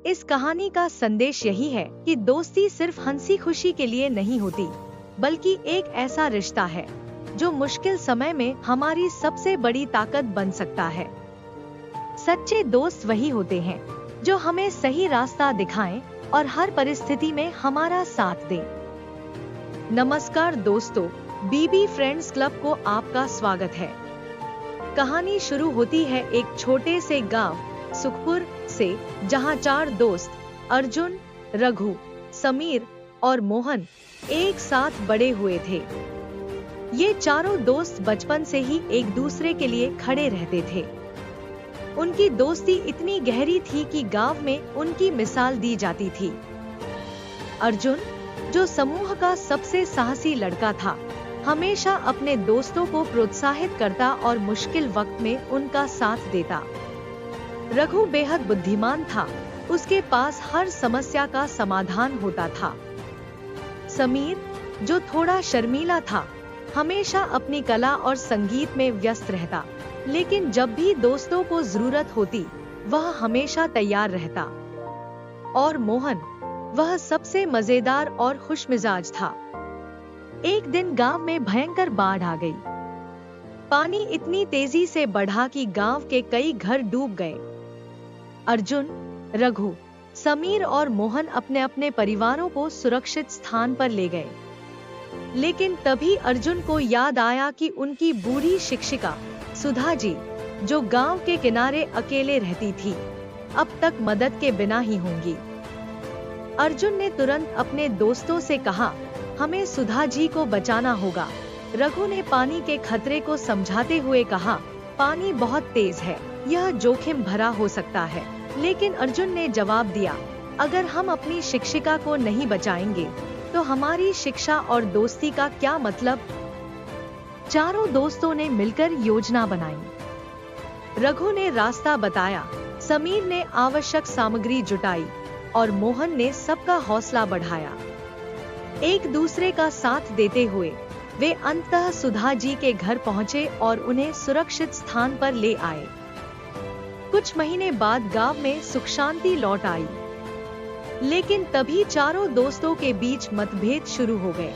इस कहानी का संदेश यही है कि दोस्ती सिर्फ हंसी खुशी के लिए नहीं होती, बल्कि एक ऐसा रिश्ता है जो मुश्किल समय में हमारी सबसे बड़ी ताकत बन सकता है। सच्चे दोस्त वही होते हैं जो हमें सही रास्ता दिखाएं और हर परिस्थिति में हमारा साथ दें। नमस्कार दोस्तों, बीबी फ्रेंड्स क्लब को आपका स्वागत है। कहानी शुरू होती है एक छोटे से गांव सुखपुर से, जहां 4 दोस्त अर्जुन, रघु, समीर और मोहन एक साथ बड़े हुए थे। ये चारों दोस्त बचपन से ही एक दूसरे के लिए खड़े रहते थे। उनकी दोस्ती इतनी गहरी थी कि गांव में उनकी मिसाल दी जाती थी। अर्जुन, जो समूह का सबसे साहसी लड़का था, हमेशा अपने दोस्तों को प्रोत्साहित करता और मुश्किल वक्त में उनका साथ देता। रघु बेहद बुद्धिमान था, उसके पास हर समस्या का समाधान होता था। समीर, जो थोड़ा शर्मीला था, हमेशा अपनी कला और संगीत में व्यस्त रहता, लेकिन जब भी दोस्तों को जरूरत होती, वह हमेशा तैयार रहता। और मोहन, वह सबसे मजेदार और खुशमिजाज था। एक दिन गांव में भयंकर बाढ़ आ गई। पानी इतनी तेजी से बढ़ा कि गांव के कई घर डूब गए। अर्जुन, रघु, समीर और मोहन अपने अपने परिवारों को सुरक्षित स्थान पर ले गए। लेकिन तभी अर्जुन को याद आया कि उनकी बूढ़ी शिक्षिका सुधा जी, जो गांव के किनारे अकेले रहती थी, अब तक मदद के बिना ही होंगी। अर्जुन ने तुरंत अपने दोस्तों से कहा, हमें सुधा जी को बचाना होगा। रघु ने पानी के खतरे को समझाते हुए कहा, पानी बहुत तेज है, यह जोखिम भरा हो सकता है। लेकिन अर्जुन ने जवाब दिया, अगर हम अपनी शिक्षिका को नहीं बचाएंगे, तो हमारी शिक्षा और दोस्ती का क्या मतलब। चारों दोस्तों ने मिलकर योजना बनाई। रघु ने रास्ता बताया, समीर ने आवश्यक सामग्री जुटाई और मोहन ने सबका हौसला बढ़ाया। एक दूसरे का साथ देते हुए वे अंततः सुधा जी के घर पहुंचे और उन्हें सुरक्षित स्थान पर ले आए। कुछ महीने बाद गांव में सुख शांति लौट आई। लेकिन तभी चारों दोस्तों के बीच मतभेद शुरू हो गए।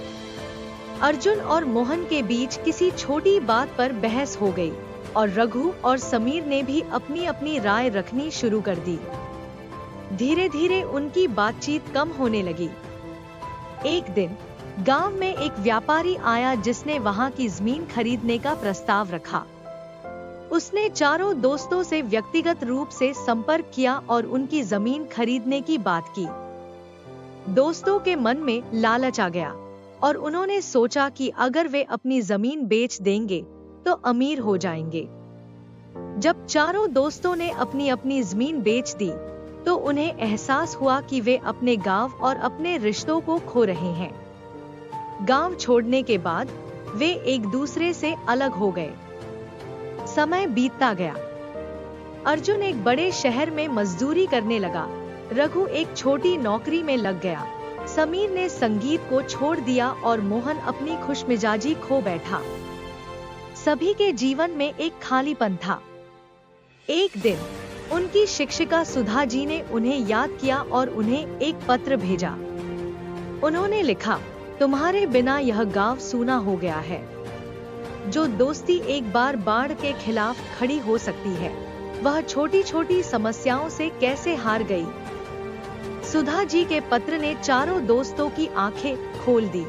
अर्जुन और मोहन के बीच किसी छोटी बात पर बहस हो गई और रघु और समीर ने भी अपनी अपनी राय रखनी शुरू कर दी। धीरे धीरे उनकी बातचीत कम होने लगी। एक दिन गांव में एक व्यापारी आया जिसने वहां की जमीन खरीदने का प्रस्ताव रखा। उसने चारों दोस्तों से व्यक्तिगत रूप से संपर्क किया और उनकी जमीन खरीदने की बात की। दोस्तों के मन में लालच आ गया और उन्होंने सोचा कि अगर वे अपनी जमीन बेच देंगे तो अमीर हो जाएंगे। जब चारों दोस्तों ने अपनी अपनी जमीन बेच दी, तो उन्हें एहसास हुआ कि वे अपने गांव और अपने रिश्तों को खो रहे हैं। गांव छोड़ने के बाद वे एक दूसरे से अलग हो गए। समय बीतता गया। अर्जुन एक बड़े शहर में मजदूरी करने लगा, रघु एक छोटी नौकरी में लग गया, समीर ने संगीत को छोड़ दिया और मोहन अपनी खुशमिजाजी खो बैठा। सभी के जीवन में एक खालीपन था। एक दिन उनकी शिक्षिका सुधा जी ने उन्हें याद किया और उन्हें एक पत्र भेजा। उन्होंने लिखा, तुम्हारे बिना यह गांव सूना हो गया है। जो दोस्ती एक बार बाढ़ के खिलाफ खड़ी हो सकती है, वह छोटी छोटी समस्याओं से कैसे हार गई। सुधा जी के पत्र ने चारों दोस्तों की आंखें खोल दी।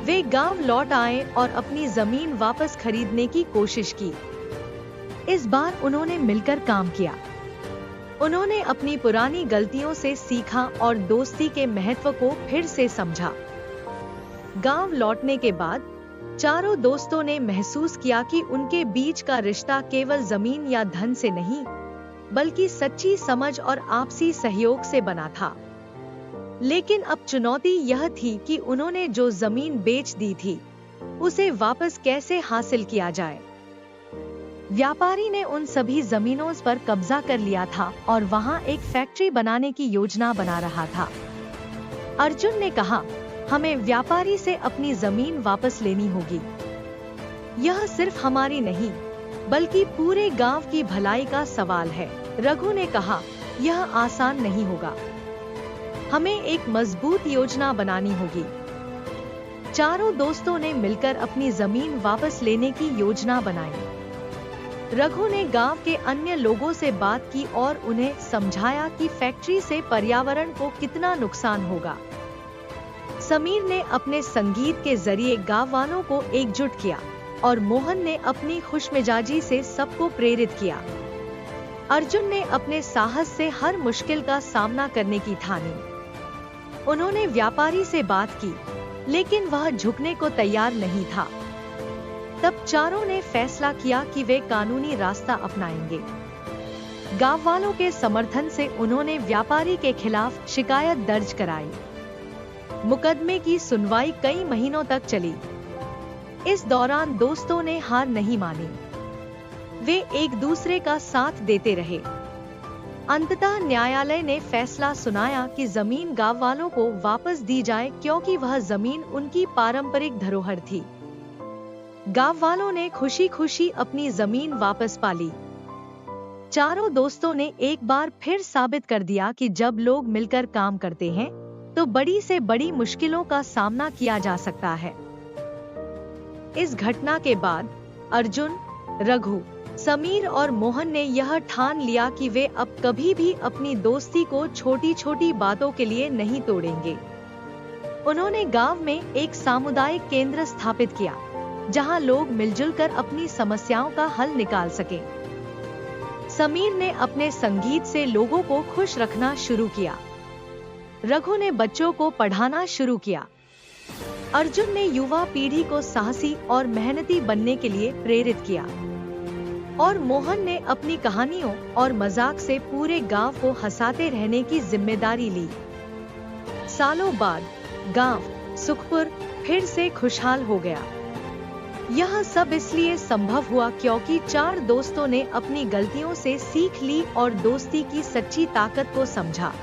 वे गांव लौट आए और अपनी जमीन वापस खरीदने की कोशिश की। इस बार उन्होंने मिलकर काम किया। उन्होंने अपनी पुरानी गलतियों से सीखा और दोस्ती के महत्व को फिर से समझा। गांव लौटने के बाद चारों दोस्तों ने महसूस किया कि उनके बीच का रिश्ता केवल जमीन या धन से नहीं, बल्कि सच्ची समझ और आपसी सहयोग से बना था। लेकिन अब चुनौती यह थी कि उन्होंने जो जमीन बेच दी थी, उसे वापस कैसे हासिल किया जाए। व्यापारी ने उन सभी जमीनों पर कब्जा कर लिया था और वहां एक फैक्ट्री बनाने की योजना बना रहा था। अर्जुन ने कहा, हमें व्यापारी से अपनी जमीन वापस लेनी होगी। यह सिर्फ हमारी नहीं, बल्कि पूरे गांव की भलाई का सवाल है। रघु ने कहा, यह आसान नहीं होगा। हमें एक मजबूत योजना बनानी होगी। चारों दोस्तों ने मिलकर अपनी जमीन वापस लेने की योजना बनाई। रघु ने गांव के अन्य लोगों से बात की और उन्हें समझाया कि फैक्ट्री से पर्यावरण को कितना नुकसान होगा। समीर ने अपने संगीत के जरिए गांव वालों को एकजुट किया और मोहन ने अपनी खुशमिजाजी से सबको प्रेरित किया। अर्जुन ने अपने साहस से हर मुश्किल का सामना करने की ठानी। उन्होंने व्यापारी से बात की, लेकिन वह झुकने को तैयार नहीं था। तब चारों ने फैसला किया कि वे कानूनी रास्ता अपनाएंगे। गांव वालों के समर्थन से उन्होंने व्यापारी के खिलाफ शिकायत दर्ज कराई। मुकदमे की सुनवाई कई महीनों तक चली। इस दौरान दोस्तों ने हार नहीं मानी। वे एक दूसरे का साथ देते रहे। अंततः न्यायालय ने फैसला सुनाया कि जमीन गांव वालों को वापस दी जाए, क्योंकि वह जमीन उनकी पारंपरिक धरोहर थी। गांव वालों ने खुशी खुशी अपनी जमीन वापस पा ली। चारों दोस्तों ने एक बार फिर साबित कर दिया कि जब लोग मिलकर काम करते हैं तो बड़ी से बड़ी मुश्किलों का सामना किया जा सकता है। इस घटना के बाद अर्जुन, रघु, समीर और मोहन ने यह ठान लिया कि वे अब कभी भी अपनी दोस्ती को छोटी छोटी बातों के लिए नहीं तोड़ेंगे। उन्होंने गांव में एक सामुदायिक केंद्र स्थापित किया, जहां लोग मिलजुल कर अपनी समस्याओं का हल निकाल सकें। समीर ने अपने संगीत से लोगों को खुश रखना शुरू किया। रघु ने बच्चों को पढ़ाना शुरू किया। अर्जुन ने युवा पीढ़ी को साहसी और मेहनती बनने के लिए प्रेरित किया। और मोहन ने अपनी कहानियों और मजाक से पूरे गांव को हंसाते रहने की जिम्मेदारी ली। सालों बाद गांव सुखपुर फिर से खुशहाल हो गया। यह सब इसलिए संभव हुआ क्योंकि चार दोस्तों ने अपनी गलतियों से सीख ली और दोस्ती की सच्ची ताकत को समझा।